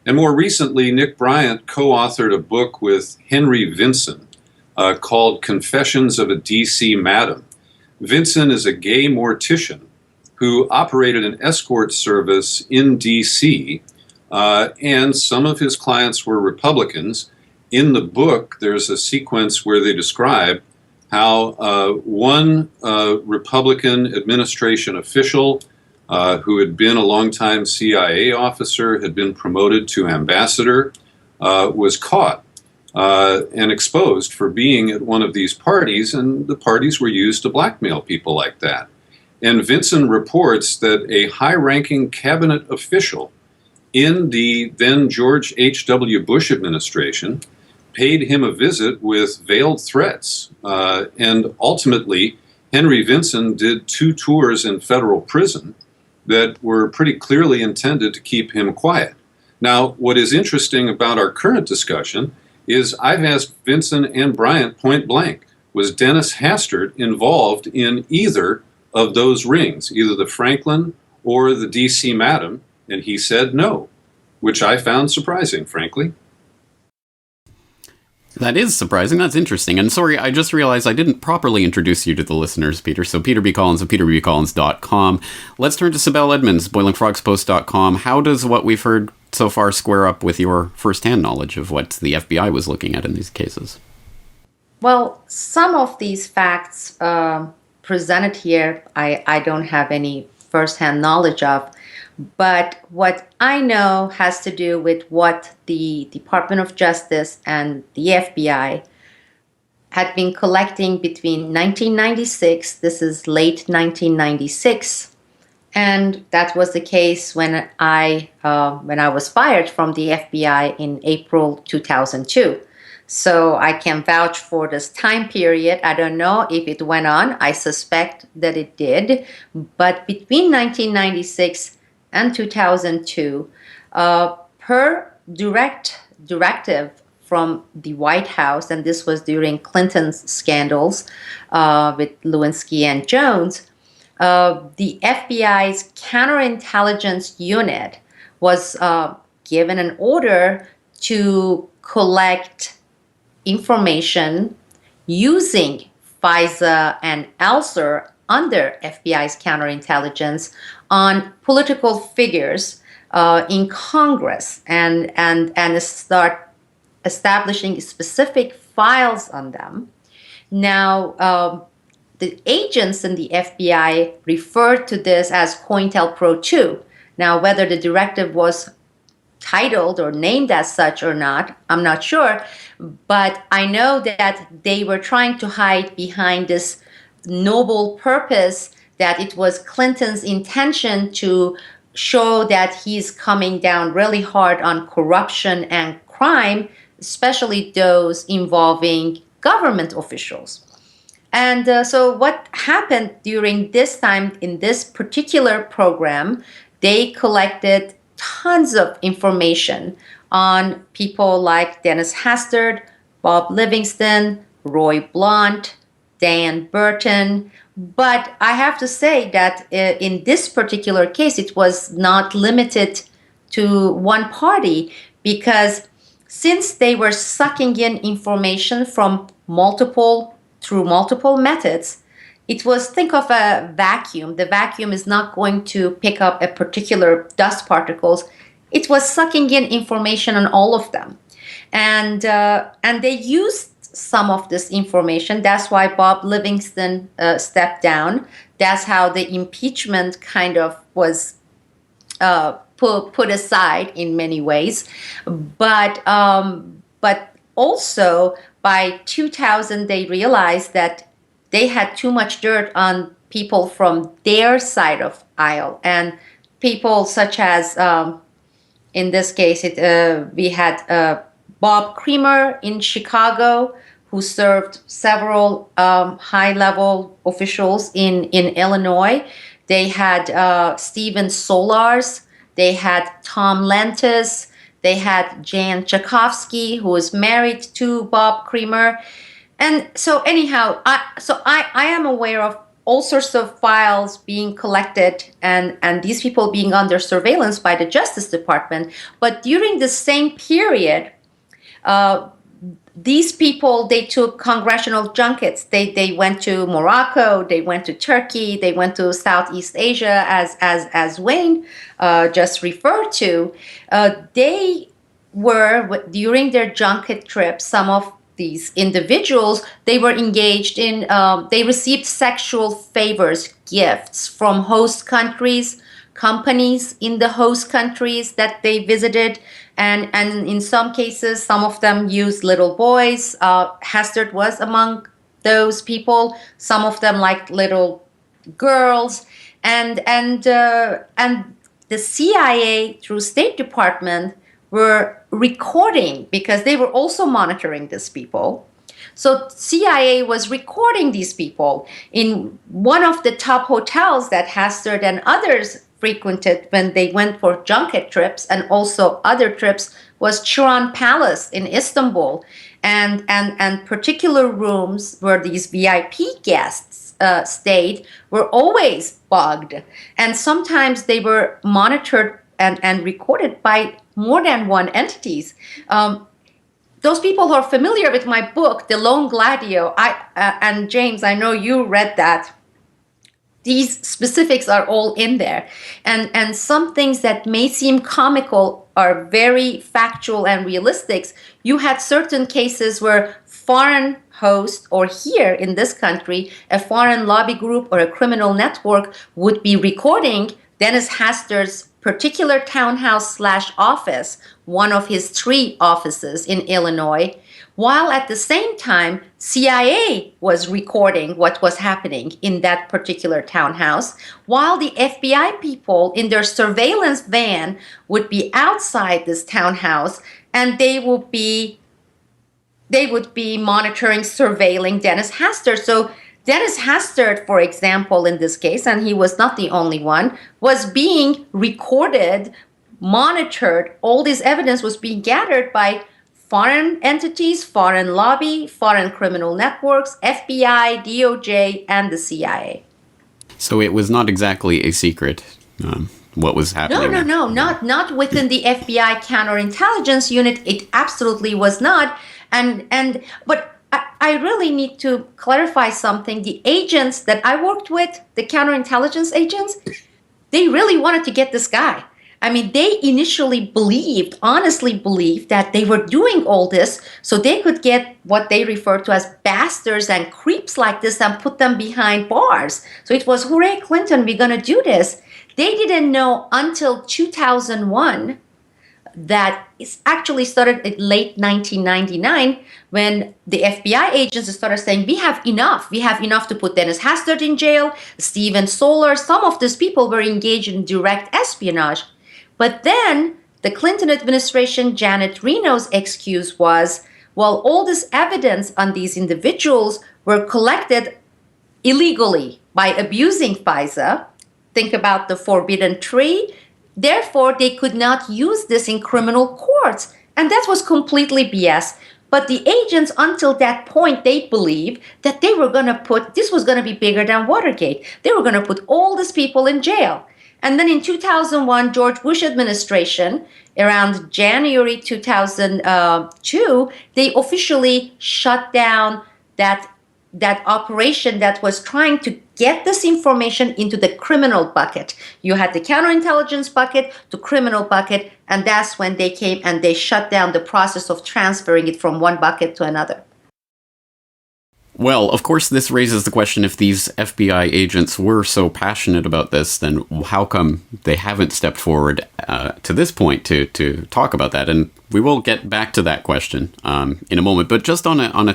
And more recently, Nick Bryant co-authored a book with Henry Vinson called Confessions of a D.C. Madam. Vinson is a gay mortician who operated an escort service in D.C., and some of his clients were Republicans. In the book, there's a sequence where they describe how one Republican administration official who had been a longtime CIA officer, had been promoted to ambassador, was caught and exposed for being at one of these parties, and the parties were used to blackmail people like that. And Vinson reports that a high-ranking cabinet official in the then George H.W. Bush administration paid him a visit with veiled threats. And ultimately, Henry Vinson did 2 tours in federal prison that were pretty clearly intended to keep him quiet. Now, what is interesting about our current discussion is I've asked Vinson and Bryant point blank, was Dennis Hastert involved in either of those rings, either the Franklin or the D.C. Madam? And he said no, which I found surprising, frankly. That is surprising. That's interesting. And sorry, I just realized I didn't properly introduce you to the listeners, Peter. So Peter B. Collins of peterbcollins.com. Let's turn to Sibel Edmonds, boilingfrogspost.com. How does what we've heard so far square up with your firsthand knowledge of what the FBI was looking at in these cases? Well, some of these facts presented here, I don't have any firsthand knowledge of. But what I know has to do with what the Department of Justice and the FBI had been collecting between 1996, this is late 1996, and that was the case when I was fired from the FBI in April 2002. So I can vouch for this time period. I don't know if it went on. I suspect that it did. But between 1996 and 2002, per directive from the White House, and this was during Clinton's scandals with Lewinsky and Jones, the FBI's counterintelligence unit was given an order to collect information using FISA and ELSER under FBI's counterintelligence on political figures in Congress and start establishing specific files on them. Now, the agents in the FBI referred to this as COINTELPRO 2. Now, whether the directive was titled or named as such or not, I'm not sure, but I know that they were trying to hide behind this noble purpose that it was Clinton's intention to show that he's coming down really hard on corruption and crime, especially those involving government officials. And so what happened during this time in this particular program, they collected tons of information on people like Dennis Hastert, Bob Livingston, Roy Blunt, Dan Burton. But I have to say that in this particular case, it was not limited to one party, because since they were sucking in information from through multiple methods, it was, think of a vacuum. The vacuum is not going to pick up a particular dust particles. It was sucking in information on all of them. And they used some of this information. That's why Bob Livingston stepped down. That's how the impeachment kind of was put aside in many ways. But also by 2000, they realized that they had too much dirt on people from their side of aisle, and people such as, in this case, we had Bob Creamer in Chicago, who served several high-level officials in Illinois. They had Stephen Solars. They had Tom Lantis. They had Jan Tchaikovsky, who was married to Bob Creamer. And so anyhow, I am aware of all sorts of files being collected and these people being under surveillance by the Justice Department. But during the same period, these people, they took congressional junkets. They went to Morocco, they went to Turkey, they went to Southeast Asia, as Wayne just referred to. They were, during their junket trips, some of these individuals, they were engaged in, they received sexual favors, gifts from host countries, companies in the host countries that they visited. And in some cases, some of them used little boys. Hastert was among those people. Some of them liked little girls. And the CIA, through State Department, were recording, because they were also monitoring these people. So CIA was recording these people. In one of the top hotels that Hastert and others frequented when they went for junket trips and also other trips was Chiron Palace in Istanbul. And particular rooms where these VIP guests stayed were always bugged. And sometimes they were monitored and recorded by more than one entities. Those people who are familiar with my book, The Lone Gladio, and James, I know you read that. These specifics are all in there. And some things that may seem comical are very factual and realistic. You had certain cases where foreign hosts, or here in this country, a foreign lobby group or a criminal network would be recording Dennis Hastert's particular townhouse / office, one of his 3 offices in Illinois, while at the same time, CIA was recording what was happening in that particular townhouse, while the FBI people in their surveillance van would be outside this townhouse, and they would be monitoring, surveilling Dennis Hastert. So Dennis Hastert, for example, in this case, and he was not the only one, was being recorded, monitored. All this evidence was being gathered by foreign entities, foreign lobby, foreign criminal networks, FBI, DOJ, and the CIA. So it was not exactly a secret, what was happening. No, not within the FBI counterintelligence unit. It absolutely was not. But I really need to clarify something. The agents that I worked with, the counterintelligence agents, they really wanted to get this guy. I mean, they initially honestly believed that they were doing all this so they could get what they refer to as bastards and creeps like this and put them behind bars. So it was, hooray, Clinton, we're going to do this. They didn't know until 2001 that it actually started in late 1999 when the FBI agents started saying, we have enough to put Dennis Hastert in jail, Steven Solar. Some of these people were engaged in direct espionage. But then the Clinton administration, Janet Reno's excuse was, well, all this evidence on these individuals were collected illegally by abusing FISA. Think about the forbidden tree. Therefore, they could not use this in criminal courts. And that was completely BS. But the agents, until that point, they believed that they were going to this was going to be bigger than Watergate. They were going to put all these people in jail. And then in 2001, George Bush administration, around January 2002, they officially shut down that operation that was trying to get this information into the criminal bucket. You had the counterintelligence bucket, the criminal bucket, and that's when they came and they shut down the process of transferring it from one bucket to another. Well, of course, this raises the question, if these FBI agents were so passionate about this, then how come they haven't stepped forward to this point to talk about that? And we will get back to that question in a moment. But just on a